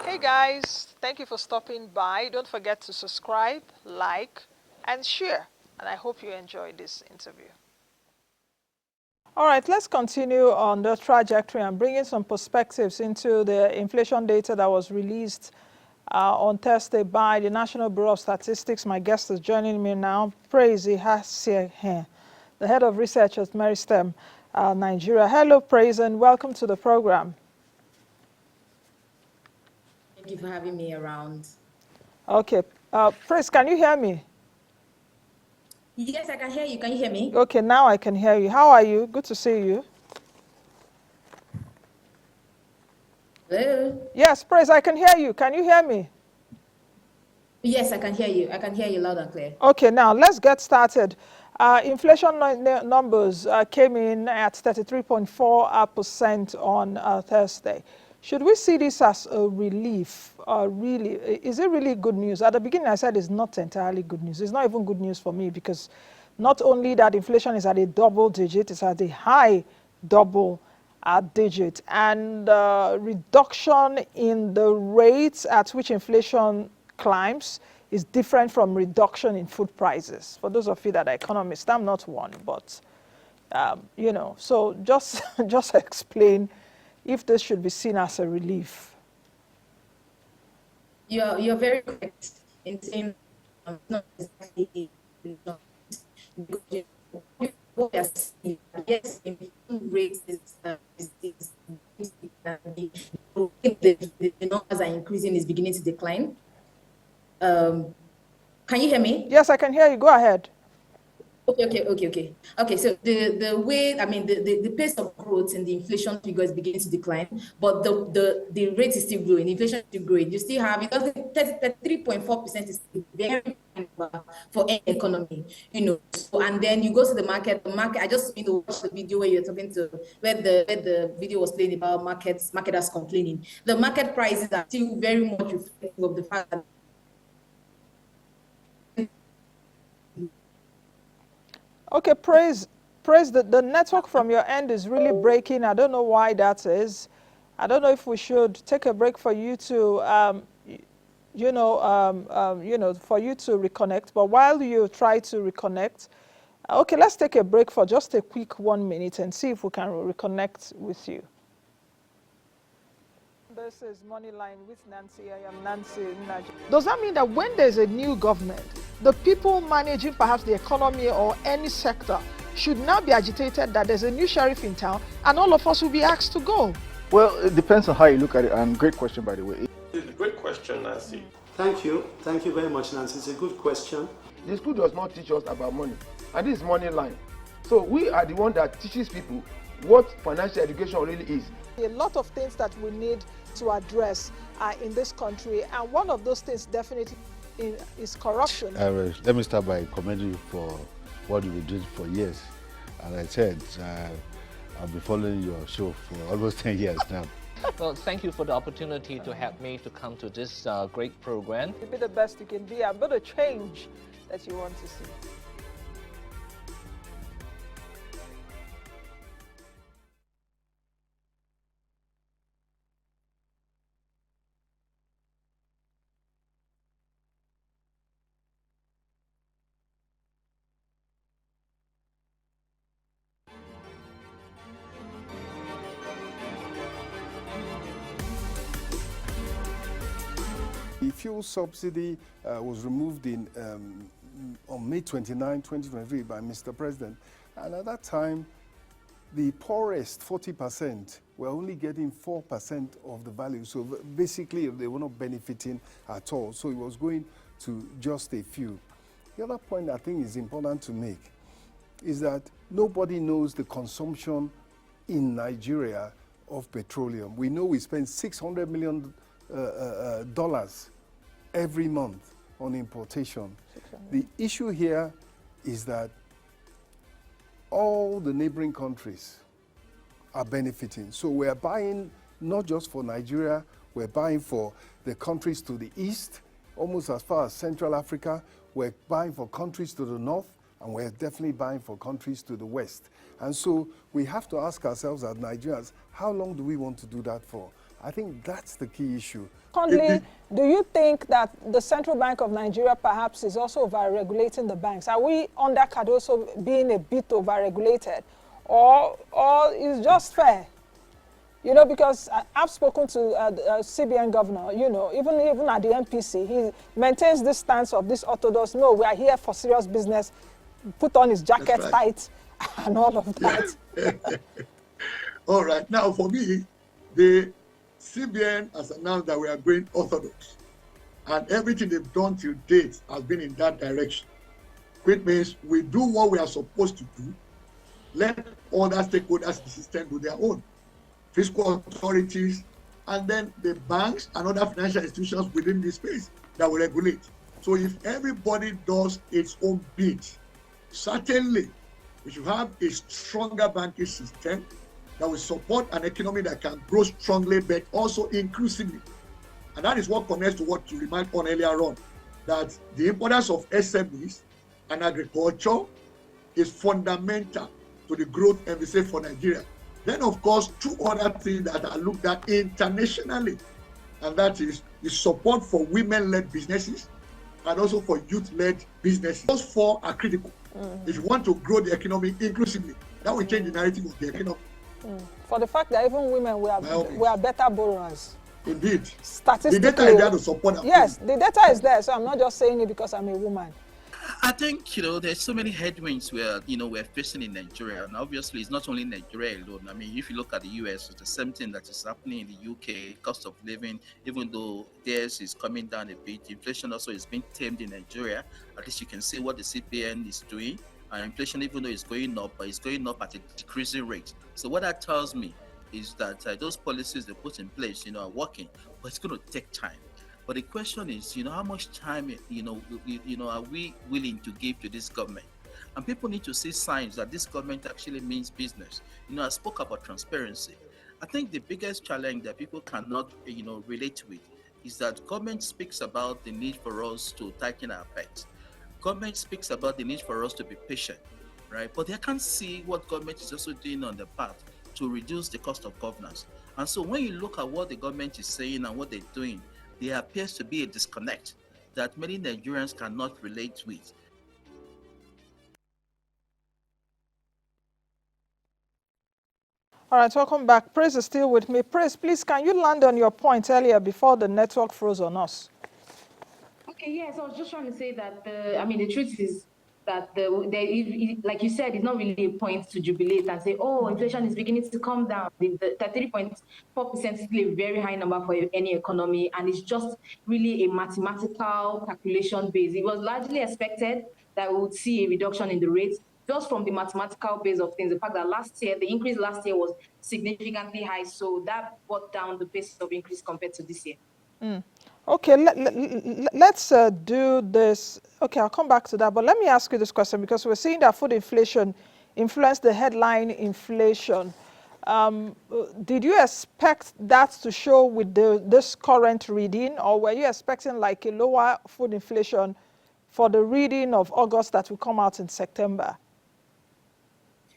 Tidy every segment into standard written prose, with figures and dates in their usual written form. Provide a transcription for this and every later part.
Hey guys, thank you for stopping by. Don't forget to subscribe, like, and share. And I hope you enjoyed this interview. All right, let's continue on the trajectory and bringing some perspectives into the inflation data that was released on Thursday by the National Bureau of Statistics. My guest is joining me now, Praise Ihansekhien, the head of research at Meristem, Nigeria. Hello, Praise, and welcome to the program. Thank you for having me around. Okay, Praise, can you hear me? Yes, I can hear you. Can you hear me? Okay, now I can hear you. How are you? Good to see you. Hello? Yes, Praise, I can hear you. Can you hear me? Yes, I can hear you. I can hear you loud and clear. Okay, now let's get started. Inflation numbers came in at 33.4% on Thursday. Should we see this as a relief? Really, is it really good news? At the beginning, I said it's not entirely good news. It's not even good news for me because not only that inflation is at a double digit, it's at a high double digit, and reduction in the rates at which inflation climbs is different from reduction in food prices. For those of you that are economists, I'm not one, but you know, so just just explain if this should be seen as a relief. You're very correct in saying not exactly what you're saying. Yes, inflation rate the numbers are increasing, is beginning to decline. Can you hear me? Yes, I can hear you. Go ahead. Okay. So the way, I mean, the pace of growth in the inflation figure is beginning to decline, but the rate is still growing. Inflation is still growing. You still have, because 33.4% is very for any economy, you know. So, and then you go to the market. I just watched the video where you're talking to where the video was playing about marketers complaining. The market prices are still very much reflective of the fact that Okay, praise the network from your end is really breaking. I don't know why that is. I don't know if we should take a break for you to for you to reconnect. But while you try to reconnect, okay, let's take a break for just a quick 1 minute and see if we can reconnect with you. This is Moneyline with Nancy. I am Nancy. Does that mean that when there's a new government, the people managing perhaps the economy or any sector should now be agitated that there's a new sheriff in town and all of us will be asked to go? Well, it depends on how you look at it. And great question, by the way. It's a great question, Nancy. Thank you. Thank you very much, Nancy. It's a good question. The school does not teach us about money, and this is money line. So we are the one that teaches people what financial education really is. A lot of things that we need to address in this country, and one of those things definitely is corruption. Let me start by commending you for what you've been doing for years. As I said, I've been following your show for almost 10 years now. Well, thank you for the opportunity to help me to come to this great program. Be the best you can be and be the change that you want to see. The fuel subsidy was removed on May 29, 2023 by Mr. President. And at that time, the poorest 40% were only getting 4% of the value. So basically, they were not benefiting at all. So it was going to just a few. The other point I think is important to make is that nobody knows the consumption in Nigeria of petroleum. We know we spend $600 million every month on importation. The issue here is that all the neighboring countries are benefiting. So we're buying not just for Nigeria, we're buying for the countries to the east, almost as far as Central Africa. We're buying for countries to the north, and we're definitely buying for countries to the west. And so we have to ask ourselves as Nigerians, how long do we want to do that for? I think that's the key issue. Secondly, do you think that the Central Bank of Nigeria perhaps is also over-regulating the banks? Are we under Cardoso being a bit over-regulated, or is just fair? You know, because I've spoken to the CBN governor, you know, even at the MPC, he maintains this stance of this orthodox, no, we are here for serious business, put on his jacket tight and all of that. All right, now for me, the CBN has announced that we are going orthodox, and everything they've done till date has been in that direction, which means we do what we are supposed to do, let other stakeholders in the system do their own, fiscal authorities, and then the banks and other financial institutions within this space that will regulate. So if everybody does its own bit, certainly we should have a stronger banking system that will support an economy that can grow strongly but also inclusively. And that is what connects to what you remarked on earlier on, that the importance of SMEs and agriculture is fundamental to the growth envisaged for Nigeria. Then, of course, two other things that are looked at internationally, and that is the support for women-led businesses and also for youth-led businesses. Those four are critical. If you want to grow the economy inclusively, that will change the narrative of the economy. For the fact that even women, we are better borrowers. Indeed. Statistically. The data is there to support that. Yes, the data is there, so I'm not just saying it because I'm a woman. I think, there's so many headwinds we're facing in Nigeria. And obviously, it's not only Nigeria alone. I mean, if you look at the US, it's the same thing that is happening in the UK. Cost of living, even though theirs is coming down a bit, inflation also is being tamed in Nigeria. At least you can see what the CPN is doing. And inflation, even though it's going up, but it's going up at a decreasing rate. So what that tells me is that those policies they put in place, are working, but it's going to take time. But the question is, how much time, are we willing to give to this government? And people need to see signs that this government actually means business. I spoke about transparency. I think the biggest challenge that people cannot, relate with is that government speaks about the need for us to tighten our belts. Government speaks about the need for us to be patient, right? But they can't see what government is also doing on the path to reduce the cost of governance. And so when you look at what the government is saying and what they're doing, there appears to be a disconnect that many Nigerians cannot relate with. All right, welcome back. Praise is still with me. Praise, please, can you land on your point earlier before the network froze on us? Okay, yes, I was just trying to say that the truth is that like you said, it's not really a point to jubilate and say, oh, inflation is beginning to come down. The 33.4% is still a very high number for any economy, and it's just really a mathematical calculation base. It was largely expected that we would see a reduction in the rates just from the mathematical base of things. The fact that the increase last year was significantly high, so that brought down the pace of increase compared to this year. Okay, let's do this. Okay, I'll come back to that, but let me ask you this question, because we're seeing that food inflation influenced the headline inflation. Did you expect that to show with this current reading, or were you expecting like a lower food inflation for the reading of August that will come out in September?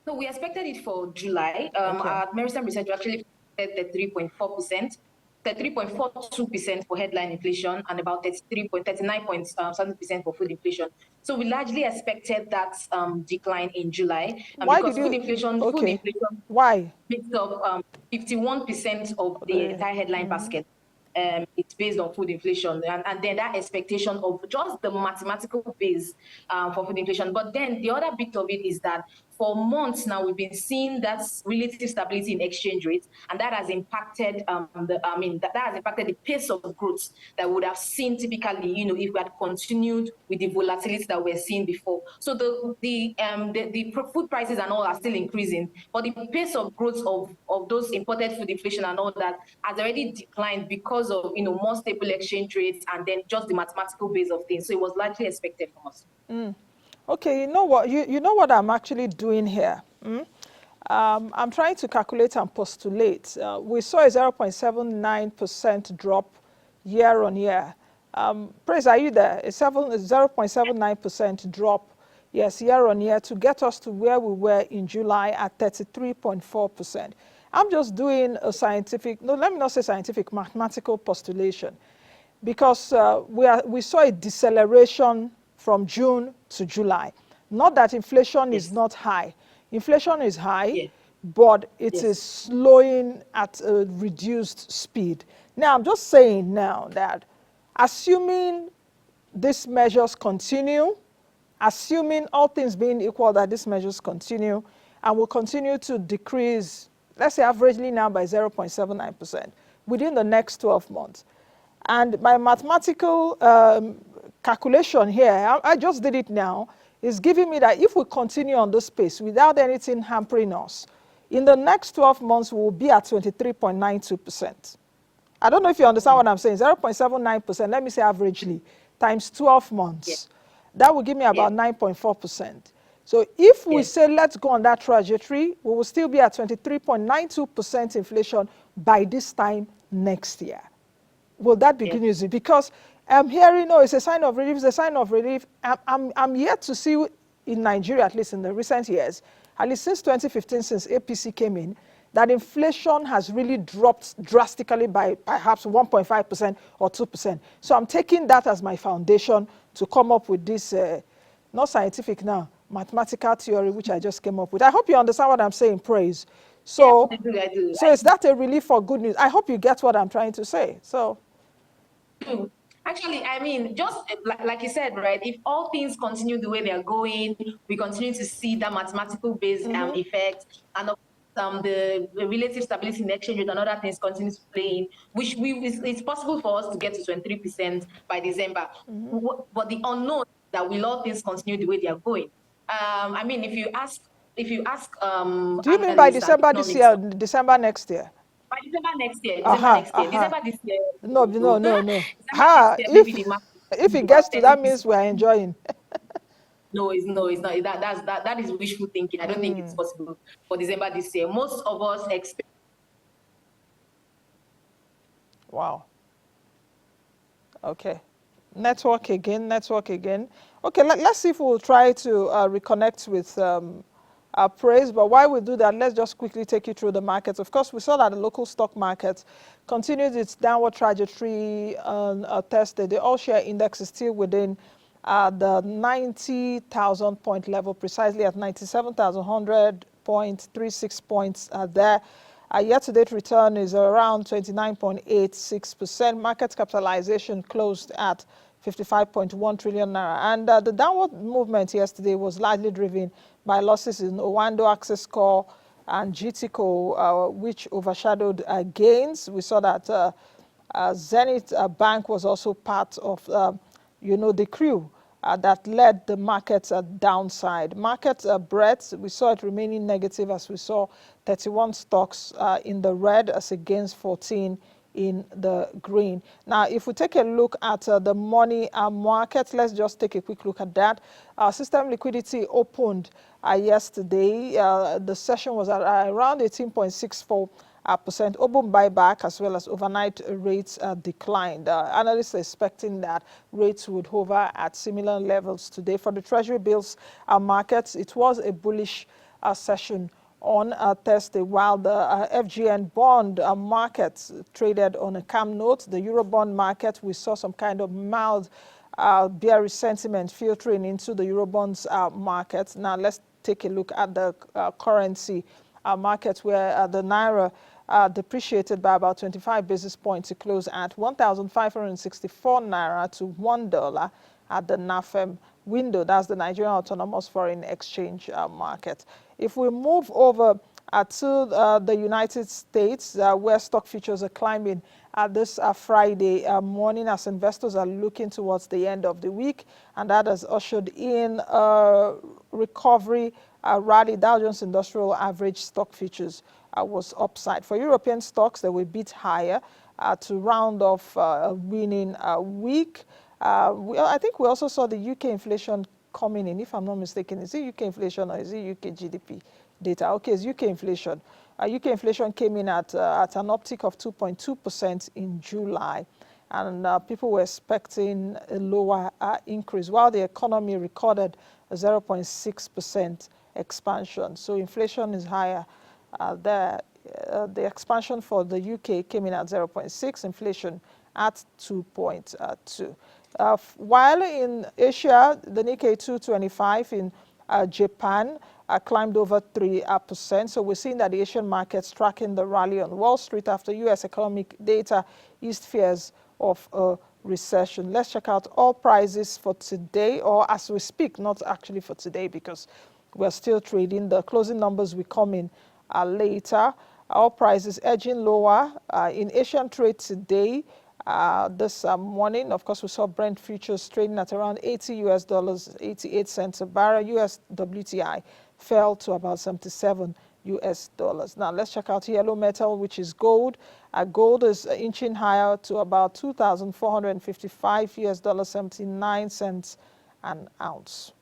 No, we expected it for July. Our Maritime Research actually said that 3.4%. 3.42% for headline inflation and about 39.7% for food inflation. So we largely expected that decline in July. Why because did you? Food inflation Why? makes up 51% of the entire headline basket. It's based on food inflation, and then that expectation of just the mathematical base for food inflation. But then the other bit of it is that for months now, we've been seeing that relative stability in exchange rates, and that has impacted that has impacted the pace of growth that we would have seen typically, if we had continued with the volatility that we're seeing before. So the food prices and all are still increasing, but the pace of growth of those imported food inflation and all that has already declined because of more stable exchange rates and then just the mathematical base of things. So it was largely expected from us. Okay, you know what? You know what I'm actually doing here. I'm trying to calculate and postulate. We saw a 0.79% drop year on year. Praise, are you there? A 0.79% drop, yes, year on year, to get us to where we were in July at 33.4%. I'm just doing a scientific, no, let me not say scientific, mathematical postulation. Because we saw a deceleration from June to July. Not that inflation is not high. Inflation is high, but it is slowing at a reduced speed. Now, I'm just saying now that assuming these measures continue, assuming all things being equal that these measures continue, and will continue to decrease, let's say averagely now by 0.79% within the next 12 months. And my mathematical calculation here, I just did it now, is giving me that if we continue on this pace without anything hampering us, in the next 12 months, we will be at 23.92%. I don't know if you understand what I'm saying. 0.79%, let me say averagely, times 12 months. That will give me about 9.4%. So if we say let's go on that trajectory, we will still be at 23.92% inflation by this time next year. Will that be good news? Because I'm hearing, oh, it's a sign of relief, it's a sign of relief. I'm yet to see in Nigeria, at least in the recent years, at least since 2015, since APC came in, that inflation has really dropped drastically by perhaps 1.5% or 2%. So I'm taking that as my foundation to come up with this, not scientific now, mathematical theory, which I just came up with. I hope you understand what I'm saying, Praise. So, I do. So is that a relief for good news? I hope you get what I'm trying to say. So. Actually, I mean, just like you said, right? If all things continue the way they are going, we continue to see that mathematical based effect, and of course, the relative stability in the exchange rate and other things continue to play in, which it's possible for us to get to 23% by December. But the unknown is that will all things continue the way they are going? I mean, if you ask, do you mean by December this year, December next year? By December next year, December this year. No. If it gets to that means we're enjoying. No, it's not. That is wishful thinking. I don't think it's possible for December this year. Most of us expect. Wow. Okay. Network again. Okay, let's see if we'll try to reconnect with Praise. But while we do that, let's just quickly take you through the markets. Of course, we saw that the local stock market continued its downward trajectory on Thursday. The all-share index is still within the 90,000 point level, precisely at 97,100.36 points there. Year-to-date return is around 29.86%. Market capitalization closed at 55.1 trillion naira. And the downward movement yesterday was largely driven by losses in Owando, Access Corp, and GTCO, which overshadowed gains. We saw that Zenith Bank was also part of, the crew that led the market downside. Market breadth, we saw it remaining negative as we saw 31 stocks in the red as against 14 in the green. Now, if we take a look at the money market, let's just take a quick look at that. System liquidity opened yesterday. The session was at around 18.64%. Open buyback as well as overnight rates declined. Analysts are expecting that rates would hover at similar levels today. For the Treasury bills markets, it was a bullish session on Thursday, while the FGN bond market traded on a calm note. The Eurobond market, we saw some kind of mild bearish sentiment filtering into the Eurobonds market. Now, let's take a look at the currency market, where the Naira depreciated by about 25 basis points to close at 1,564 Naira to $1 at the NAFEM window. That's the Nigerian Autonomous Foreign Exchange market. If we move over to the United States, where stock futures are climbing this Friday morning as investors are looking towards the end of the week, and that has ushered in a recovery rally. Dow Jones Industrial Average stock futures was upside. For European stocks, they were a bit higher to round off a winning week. I think we also saw the UK inflation coming in, if I'm not mistaken. Is it UK inflation or is it UK GDP data? Okay, it's UK inflation. UK inflation came in at an uptick of 2.2% in July. And people were expecting a lower increase, while the economy recorded a 0.6% expansion. So inflation is higher there the expansion for the UK came in at 0.6, inflation at 2.2. While in Asia, the Nikkei 225 in Japan climbed over 3%. So we're seeing that the Asian markets tracking the rally on Wall Street after U.S. economic data eased fears of a recession. Let's check out all prices for today, or as we speak, not actually for today because we're still trading. The closing numbers will come in later. All prices edging lower in Asian trade today. This morning, of course, we saw Brent futures trading at around $80 US, 88 cents a barrel. US WTI fell to about 77 US dollars. Now let's check out yellow metal, which is gold. Gold is inching higher to about 2,455 US dollars, 79 cents an ounce.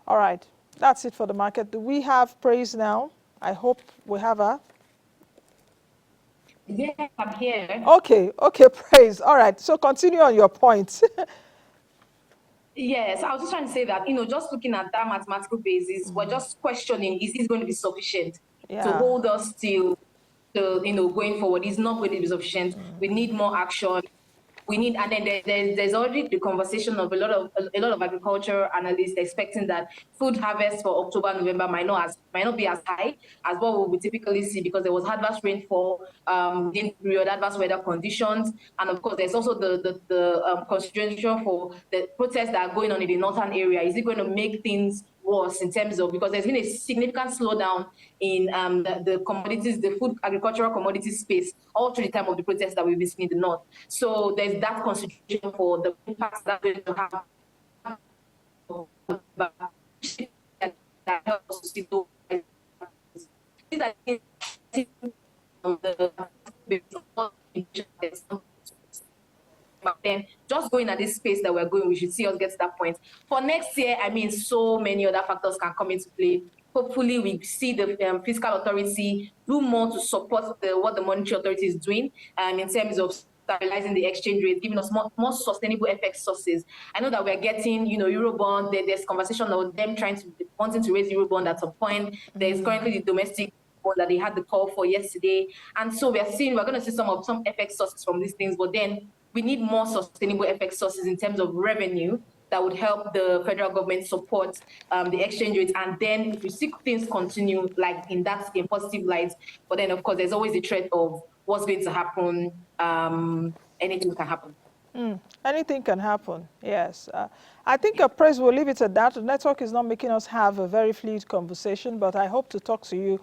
All right, that's it for the market. Do we have praise now? I hope we have a. Yeah, I'm here. Okay, praise. All right, so continue on your point. Yes, I was just trying to say that, just looking at that mathematical basis, we're just questioning, is this going to be sufficient to hold us till, going forward? It's not going to be sufficient. We need more action. We need, and then there's already the conversation of a lot of agriculture analysts expecting that food harvest for October, November might not be as high as what we typically see because there was adverse rainfall in period, adverse weather conditions, and of course there's also the consideration for the protests that are going on in the northern area. Is it going to make things worse in terms of, because there's been a significant slowdown in the commodities, the food agricultural commodities space all through the time of the protests that we've been seeing in the north. So there's that consideration for the impacts that's going to have. That helps to see but then just going at this space that we're going, we should see us get to that point. For next year, I mean, so many other factors can come into play. Hopefully, we see the fiscal authority do more to support what the monetary authority is doing in terms of stabilizing the exchange rate, giving us more sustainable FX sources. I know that we're getting, Eurobond. There's conversation of them wanting to raise Eurobond at some point. There's currently the domestic that they had the call for yesterday. And so we're going to see some FX sources from these things, but then we need more sustainable FX sources in terms of revenue that would help the federal government support the exchange rate. And then if we see things continue like in positive light, but then of course there's always the threat of what's going to happen. Anything can happen. Anything can happen, yes. I think praise, we'll leave it at that. The network is not making us have a very fluid conversation, but I hope to talk to you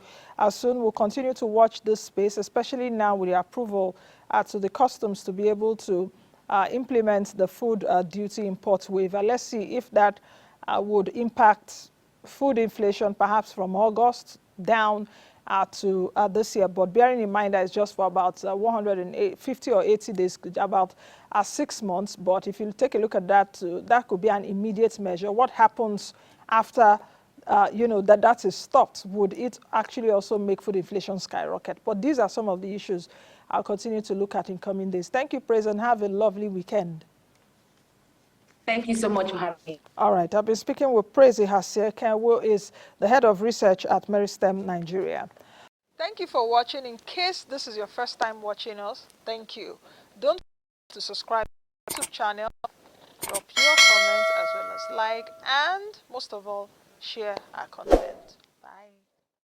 soon. We'll continue to watch this space, especially now with the approval to the customs to be able to implement the food duty import waiver. Let's see if that would impact food inflation perhaps from August down to this year, but bearing in mind that it's just for about 150 or 80 days, about 6 months. But if you take a look at that, that could be an immediate measure. What happens after, that is stopped? Would it actually also make food inflation skyrocket? But these are some of the issues I'll continue to look at in coming days. Thank you, Praise, and have a lovely weekend. Thank you so much for having me. All right, I've been speaking with Praise Ihansekhien, who is the head of research at Meristem, Nigeria. Thank you for watching. In case this is your first time watching us, thank you. Don't forget to subscribe to the YouTube channel, drop your comments as well as like, and most of all, share our content.